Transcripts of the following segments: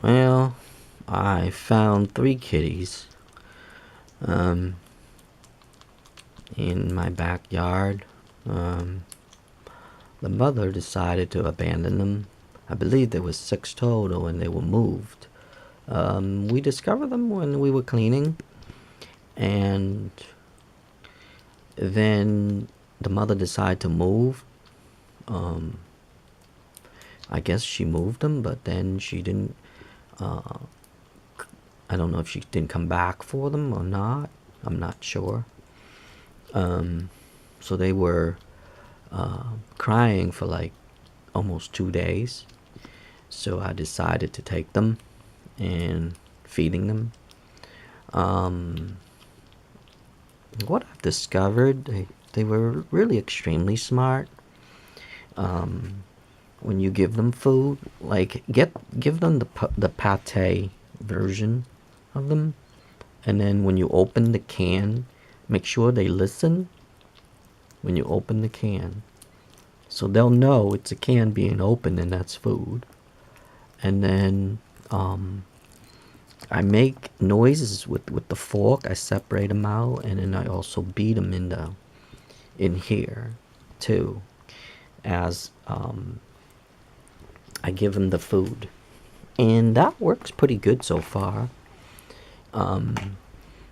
Well, I found 3 kitties um, in my backyard. Um, the mother decided to abandon them. I believe there was 6 total and they were moved. We discovered them when we were cleaning, and then the mother decided to move. Um, I guess she moved them, but then she didn't. Uh, I don't know if she didn't come back for them or not. I'm not sure. Um, so they were crying for like almost 2 days. So I decided to take them and feeding them. Um, what I've discovered, they were really extremely smart. Um, when you give them food, like give them the pate version of them, and then when you open the can, make sure they listen when you open the can, so they'll know it's a can being opened and that's food. And then I make noises with the fork. I separate them out, and then I also beat them in here too, as I give them the food, and that works pretty good so far. Um,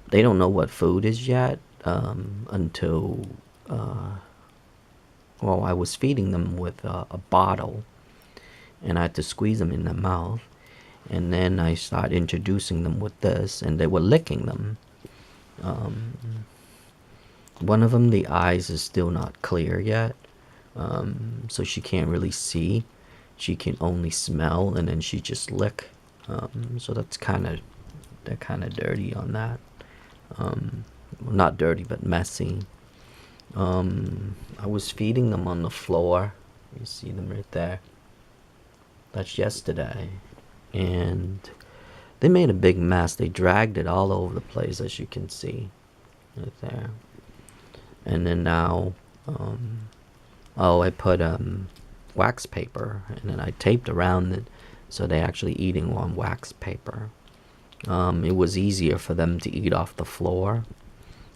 they don't know what food is yet until well, I was feeding them with a bottle, and I had to squeeze them in the mouth, and then I started introducing them with this, and they were licking them. One of them, the eyes is still not clear yet, so she can't really see. She can only smell, and then she just lick. So they're kind of dirty on that. Well, not dirty, but messy. I was feeding them on the floor. You see them right there. That's yesterday, and they made a big mess. They dragged it all over the place, as you can see, right there. And then now, oh, I put wax paper, and then I taped around it, so they're actually eating on wax paper. It was easier for them to eat off the floor,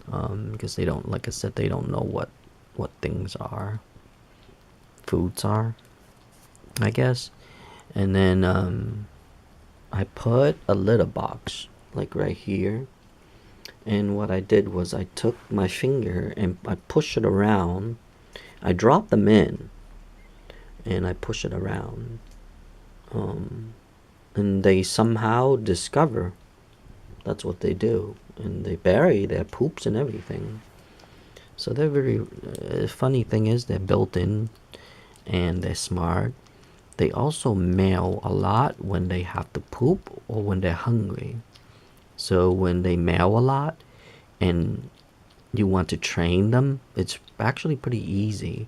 because they don't, like I said, they don't know what things are, foods are, I guess. And then I put a litter box like right here, and what I did was I took my finger and I push it around. I drop them in, and I push it around, and they somehow discover that's what they do, and they bury their poops and everything. So they're very funny thing is they're built in, and they're smart. They also meow a lot when they have to poop or when they're hungry. So when they meow a lot and you want to train them, it's actually pretty easy.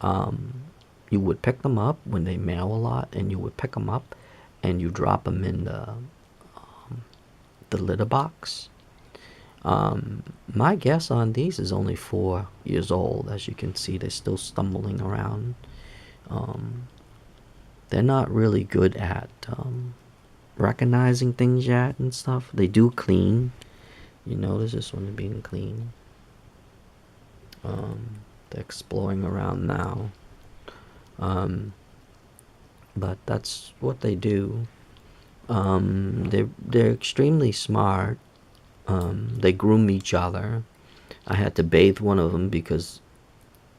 You would pick them up when they meow a lot, and you would pick them up and you drop them in the litter box. My guess on these is only 4 years old. As you can see, they're still stumbling around. They're not really good at recognizing things yet and stuff. They do clean. You notice this one being clean. They're exploring around now. But that's what they do. They're extremely smart. They groom each other. I had to bathe one of them because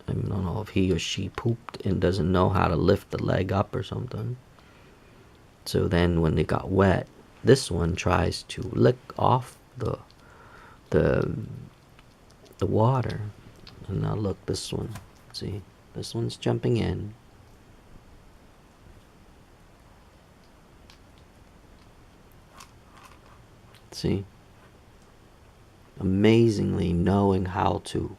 I don't know if he or she pooped and doesn't know how to lift the leg up or something. So then when they got wet, this one tries to lick off the water. And now look, this one. See, this one's jumping in. See, amazingly knowing how to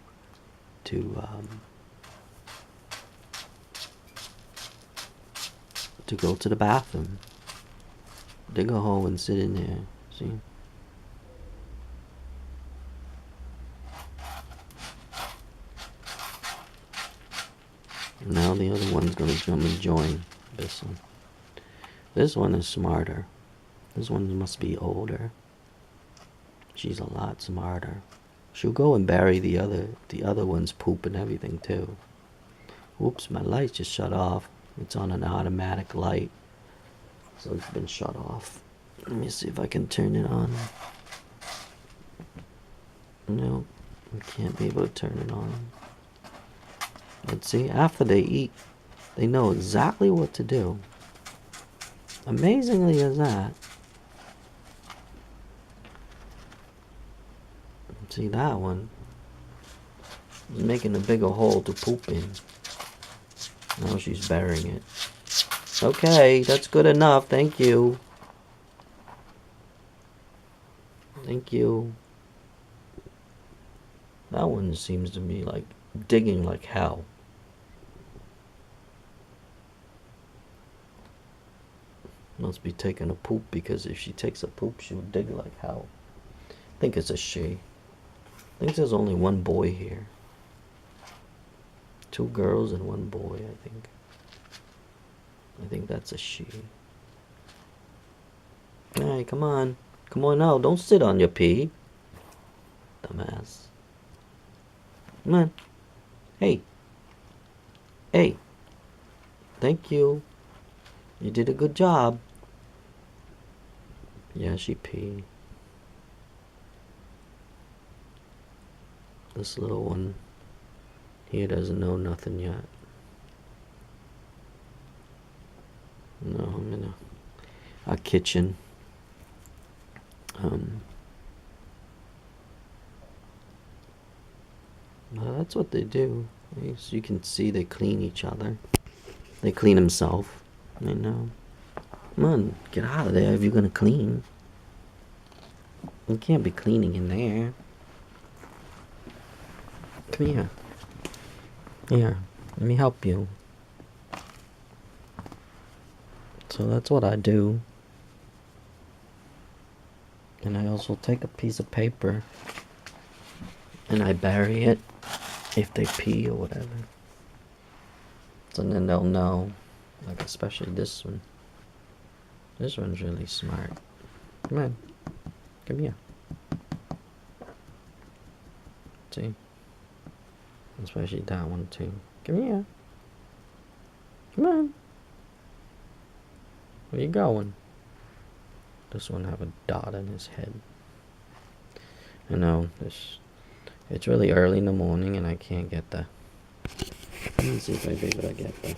go to the bathroom. Dig a hole and sit in there. See. Now the other one's gonna jump and join this one. This one is smarter. This one must be older. She's a lot smarter. She'll go and bury the other one's poop and everything too. Oops, my light just shut off. It's on an automatic light, so it's been shut off. Let me see if I can turn it on. No, I can't be able to turn it on. Let's see, after they eat, they know exactly what to do. Amazingly as that. See, that one is making a bigger hole to poop in. Now she's burying it. Okay, that's good enough. Thank you. Thank you. That one seems to be like digging like hell. Must be taking a poop, because if she takes a poop, she'll dig like hell. I think it's a she. I think there's only one boy here. 2 girls and 1 boy, I think. I think that's a she. Hey, come on. Come on now. Don't sit on your pee. Dumbass. Come on. Hey. Hey. Thank you. You did a good job. Yeah, she peed. This little one here doesn't know nothing yet. No, I'm in a kitchen. Well, that's what they do. As you can see, they clean each other. They clean themselves. I know. Come on, get out of there if you're gonna clean. You can't be cleaning in there. Come here. Here, let me help you. So that's what I do. And I also take a piece of paper and I bury it if they pee or whatever. So then they'll know. Like, especially this one. This one's really smart. Come on. Come here. See? Especially that one too. Come here. Come on. Where you going? This one have a dot in his head. I know, it's really early in the morning and I can't get the... Let me see if I'll be able to get the...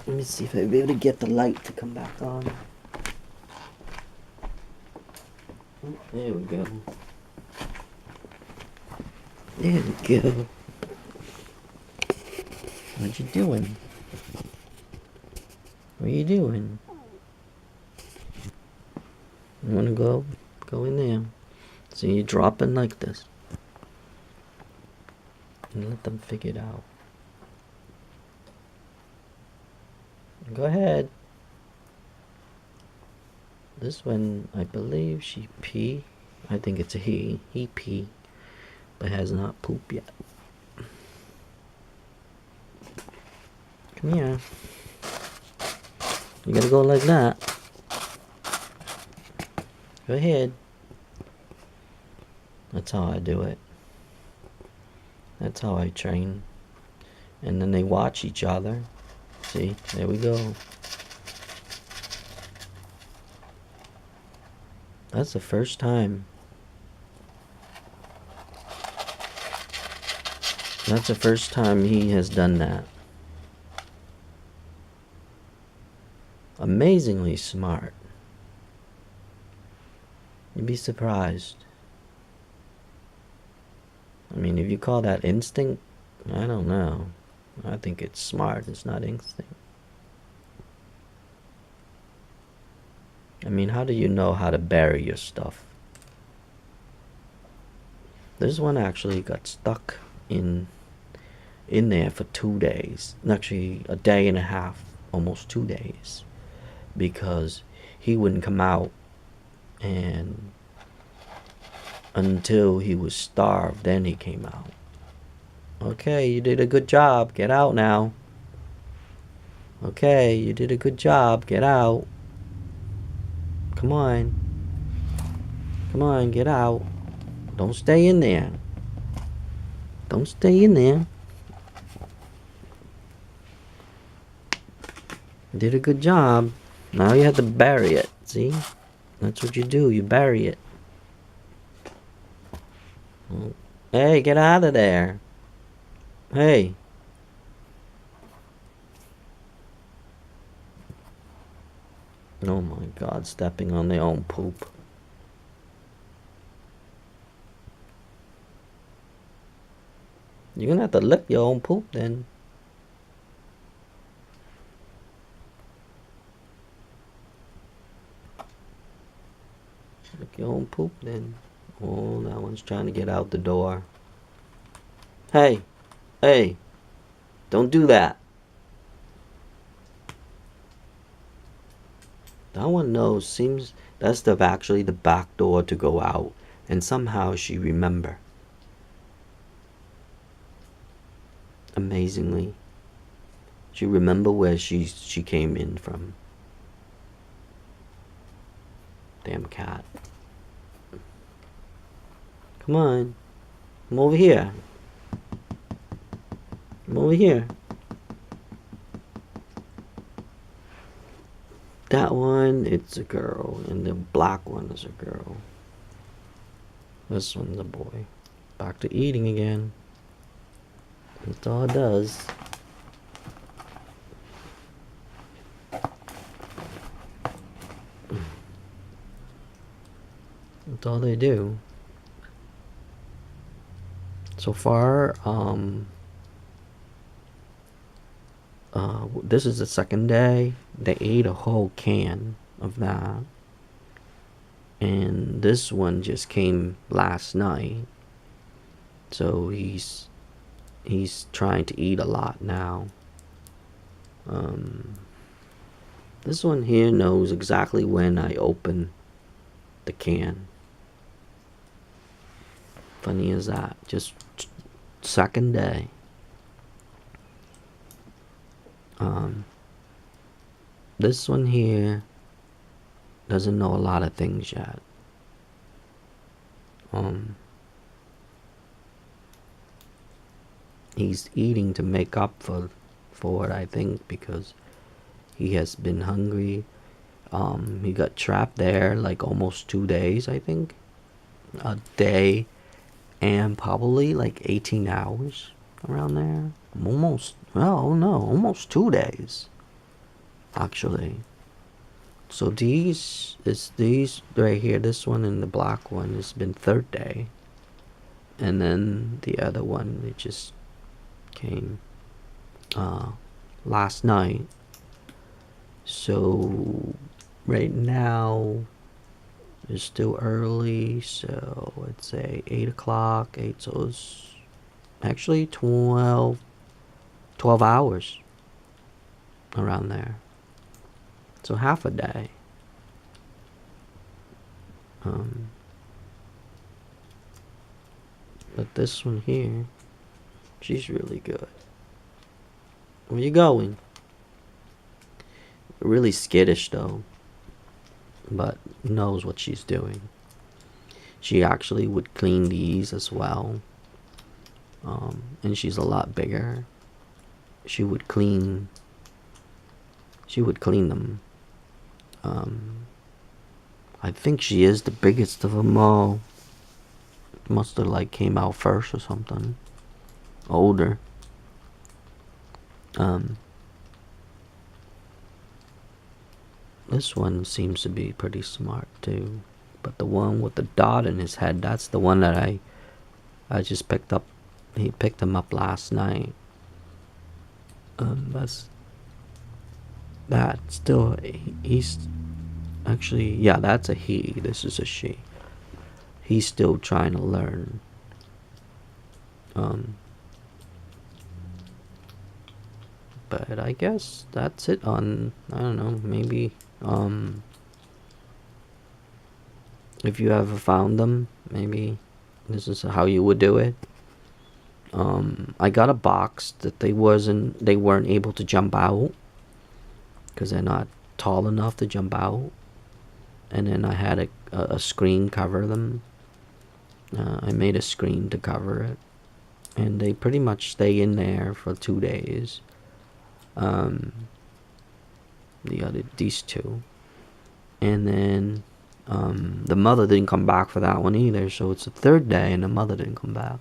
Let me see if I'll be able to get the light to come back on. There we go. There we go. What you doing? What are you doing? You wanna go? Go in there. So you drop in like this. And let them figure it out. Go ahead. This one, I believe she pee. I think it's a he. He pee. But has not pooped yet. Come here. You gotta go like that. Go ahead. That's how I do it. That's how I train. And then they watch each other. See, there we go. That's the first time. That's the first time he has done that. Amazingly smart. You'd be surprised. I mean, if you call that instinct, I don't know. I think it's smart, it's not instinct. I mean, how do you know how to bury your stuff? This one actually got stuck in there for 2 days. Actually, a day and a half, almost 2 days. Because he wouldn't come out, and until he was starved, then he came out. Okay, you did a good job. Get out now. Okay, you did a good job. Get out. Come on. Come on, get out. Don't stay in there. Don't stay in there. You did a good job. Now you have to bury it. See? That's what you do. You bury it. Hey, get out of there. Hey. Oh my God, stepping on their own poop. You're gonna have to lick your own poop then. Lick your own poop then. Oh, that one's trying to get out the door. Hey. Hey. Don't do that. That one knows. Seems that's actually the back door to go out. And somehow she remember. Amazingly. She remember where she came in from. Damn cat. Come on. Come over here. Come over here. That one, it's a girl. And the black one is a girl. This one's a boy. Back to eating again. That's all it does. That's all they do. So far, this is the second day. They ate a whole can of that. And this one just came last night. So he's trying to eat a lot now. This one here knows exactly when I open the can. Funny as that. Just second day. This one here doesn't know a lot of things yet. He's eating to make up for it, I think, because he has been hungry. He got trapped there like almost 2 days, I think. A day and probably like 18 hours around there. Almost 2 days. Actually. So these right here, this one and the black one has been third day. And then the other one, it just came last night. So right now it's still early, so let's say 8 o'clock. So it's actually 12 hours around there. So half a day. But this one here, she's really good. Where you going? Really skittish though, but knows what she's doing. She actually would clean these as well. And she's a lot bigger. She would clean them. I think she is the biggest of them all. Must have like came out first or something. Older. This one seems to be pretty smart too. But the one with the dot in his head, that's the one that I just picked up. He picked him up last night. That's that still, he's actually, yeah, that's a he. This is a she. He's still trying to learn. But I guess that's it on, I don't know, maybe, if you ever found them, maybe this is how you would do it. I got a box that they weren't able to jump out. because they're not tall enough to jump out. And then I had a screen cover them. I made a screen to cover it, and they pretty much stay in there for 2 days. These two, and then the mother didn't come back for that one either. So it's the third day, and the mother didn't come back.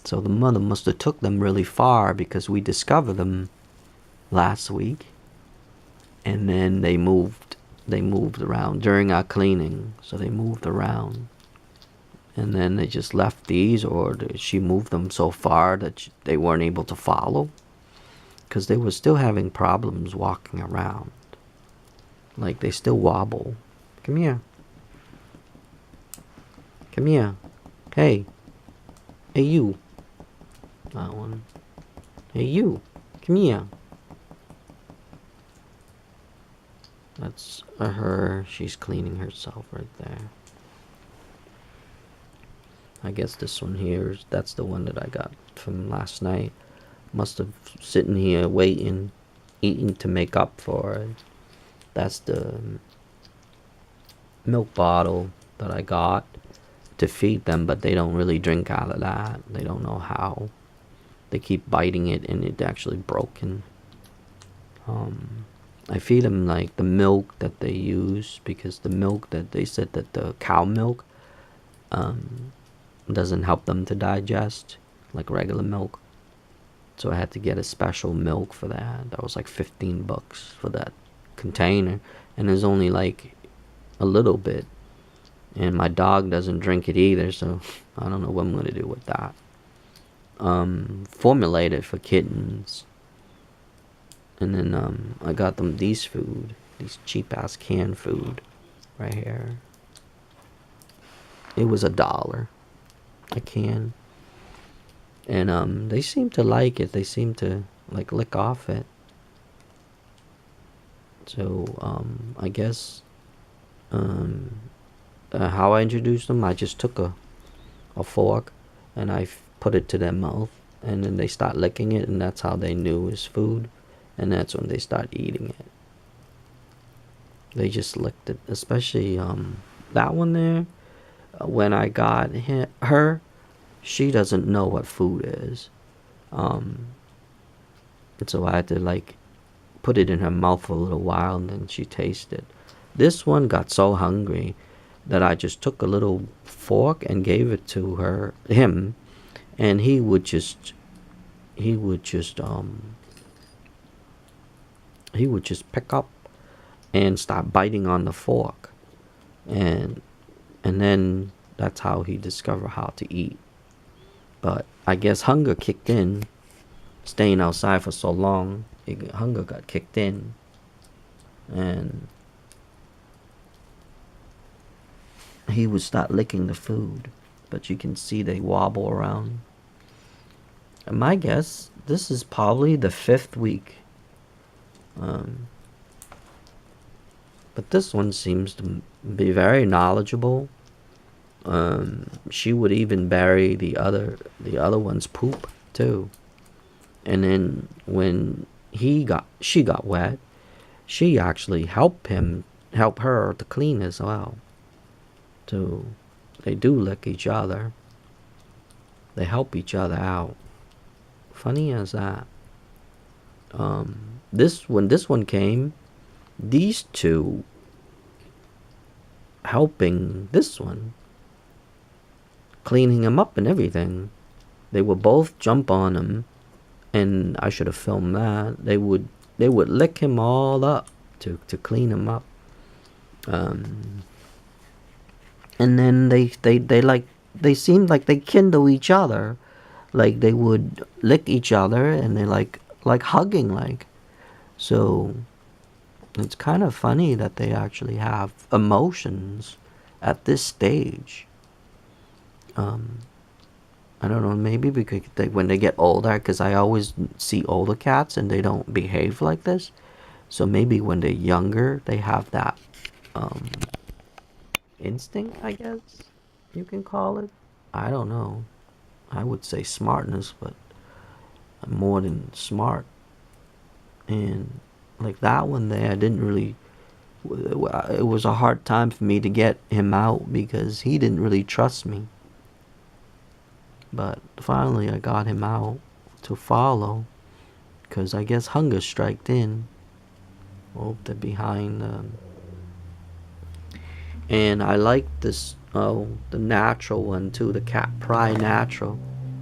So the mother must have took them really far, because we discovered them last week, and then they moved around during our cleaning. So they moved around, and then they just left these, or she moved them so far that they weren't able to follow, because they were still having problems walking around. Like, they still wobble. Come here. Come here. Hey. Hey, you. That one. Hey, you. Come here. That's her. She's cleaning herself right there. I guess this one here, that's the one that I got from last night. Must have sitting here waiting, eating to make up for it. That's the milk bottle that I got to feed them, but they don't really drink out of that. They don't know how. They keep biting it, and it's actually broken. I feed them like the milk that they use, because the milk that they said that the cow milk doesn't help them to digest like regular milk. So I had to get a special milk for that. That was like $15 for that container, and there's only like a little bit, and my dog doesn't drink it either, so I don't know what I'm gonna do with that. Formulated for kittens, and then I got them these cheap ass canned food right here. It was $1 a can, and they seem to like it. They seem to like lick off it. So I guess how I introduced them, I just took a fork and I put it to their mouth, and then they start licking it, and that's how they knew it was food, and that's when they start eating it. They just licked it, especially that one there. When I got her, she doesn't know what food is, and so I had to like put it in her mouth for a little while, and then she tasted. This one got so hungry that I just took a little fork and gave it to him, and he would just pick up and start biting on the fork, and then that's how he discovered how to eat. But I guess hunger kicked in, staying outside for so long. Hunger got kicked in, and he would start licking the food, but you can see they wobble around. And my guess, this is probably the 5th week. But this one seems to be very knowledgeable. She would even bury the other one's poop too. And then when she got wet, she actually help her to clean as well. So they do lick each other. They help each other out. Funny as that. When this one came, these two helping this one, cleaning him up and everything. They would both jump on him, and I should have filmed that. They would lick him all up to clean him up. And then they seemed like they kindle each other, like they would lick each other, and they like hugging, like. So it's kind of funny that they actually have emotions at this stage. I don't know, maybe because when they get older, because I always see older cats and they don't behave like this. So maybe when they're younger, they have that instinct, I guess you can call it. I don't know. I would say smartness, but more than smart. And like that one there, I didn't really. It was a hard time for me to get him out because he didn't really trust me. But finally, I got him out to follow, because I guess hunger striked in. Oh, they're behind. And I like this. Oh, the natural one too, the cat pry natural.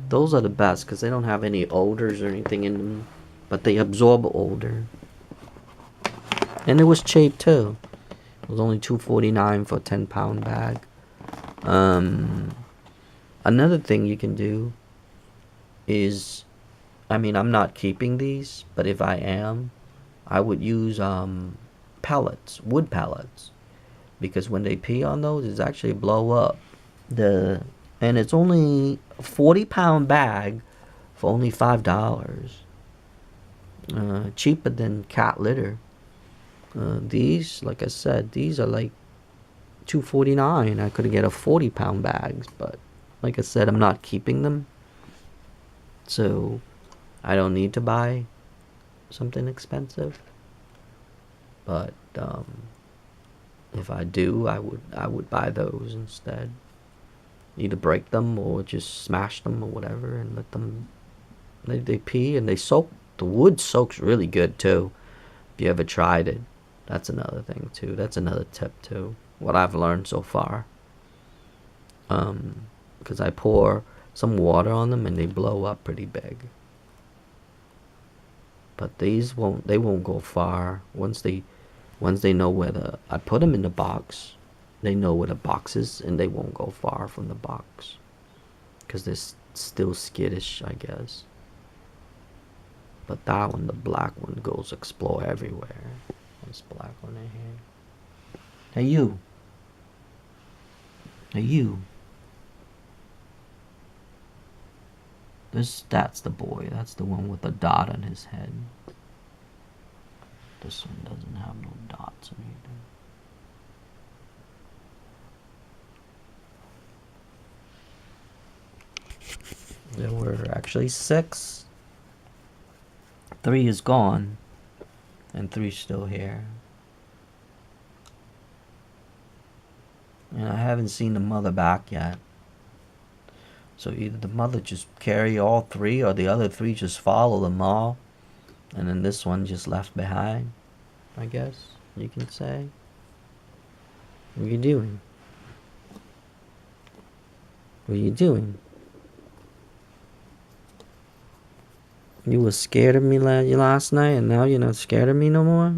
Those are the best because they don't have any odors or anything in them, but they absorb odor. And it was cheap too. It was only $2.49 for a 10-pound bag. Another thing you can do is, I mean, I'm not keeping these, but if I am, I would use pellets, wood pellets, because when they pee on those, it's actually blow up. And it's only a 40-pound bag for only $5. Cheaper than cat litter. These, like I said, these are like $2.49. I could get a 40-pound bags, but like I said, I'm not keeping them, so I don't need to buy something expensive. But if I do, I would buy those instead. Either break them or just smash them or whatever and let them. They pee and they soak. The wood soaks really good too. If you ever tried it, that's another thing too. That's another tip too. What I've learned so far. Because I pour some water on them and they blow up pretty big. But these won't. They won't go far once they know where I put them in the box. They know where the box is, and they won't go far from the box. Because they're still skittish, I guess. But that one, the black one, goes explore everywhere. This black one right here. Hey, you. Hey, you. That's the boy. That's the one with the dot on his head. This one doesn't have no dots or anything. There were actually 6. 3 is gone, and 3's still here. And I haven't seen the mother back yet. So either the mother just carry all 3, or the other 3 just follow them all, and then this one just left behind, I guess you can say. What are you doing? What are you doing? You were scared of me last night, and now you're not scared of me no more?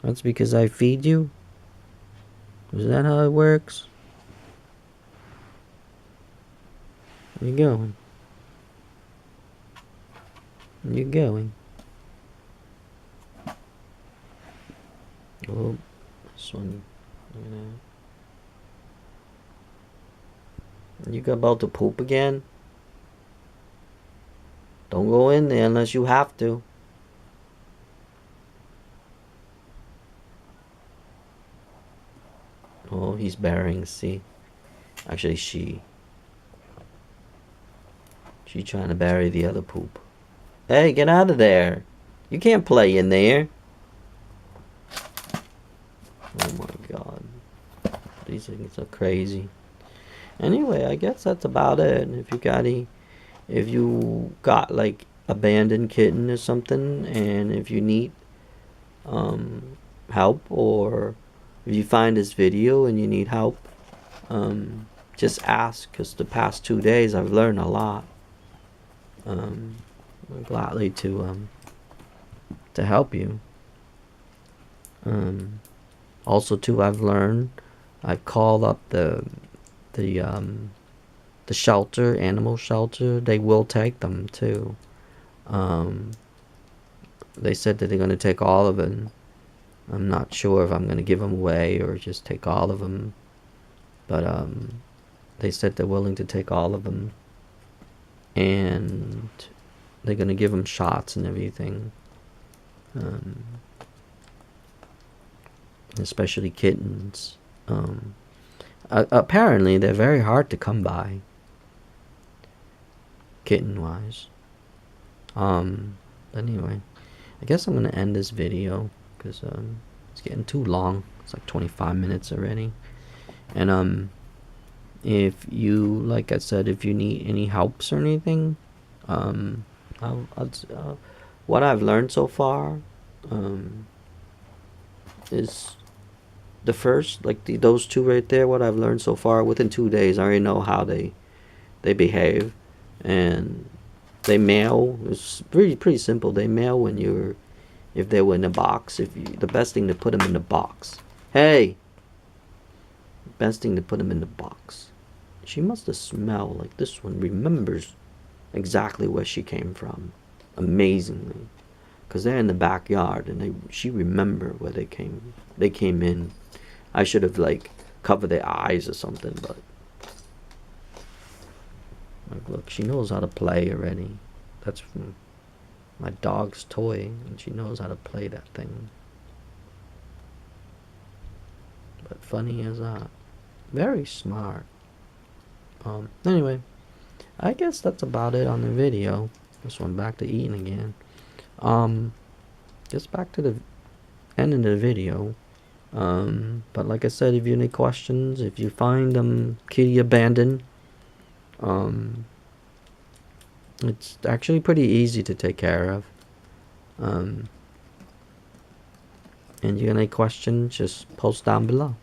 That's because I feed you? Is that how it works? Where you going? Where you going? Oh, this one. Look at that. You about to poop again? Don't go in there unless you have to. Oh, he's burying, see? Actually, she trying to bury the other poop. Hey, get out of there. You can't play in there. Oh my god. These things are crazy. Anyway, I guess that's about it. If you got like abandoned kitten or something, and if you need help, or if you find this video and you need help, just ask, because the past 2 days I've learned a lot. I'm gladly to help you. Also too, I've called up the shelter, animal shelter. They will take them too. They said that they're going to take all of them. I'm not sure if I'm going to give them away or just take all of them. But they said they're willing to take all of them. And they're going to give them shots and everything. Especially kittens. Apparently, they're very hard to come by. Kitten-wise. Anyway, I guess I'm gonna end this video because it's getting too long. It's like 25 minutes already. And if you, like I said, if you need any helps or anything, um, what I've learned so far, is the first, like those two right there. What I've learned so far, within 2 days, I already know how they behave, and they mail. It's pretty simple. They mail when you're, if they were in a box. If you, the best thing to put them in the box. Hey, best thing to put them in the box. She must have smelled like this one remembers exactly where she came from, amazingly, because they're in the backyard and she remember where they came in. I should have like covered their eyes or something, but like, look, she knows how to play already. That's from my dog's toy, and she knows how to play that thing. But funny as that, very smart. Anyway, I guess that's about it on the video. This one back to eating again. Just back to the end of the video. But like I said, if you have any questions, if you find kitty abandoned, it's actually pretty easy to take care of. And you got any questions, just post down below.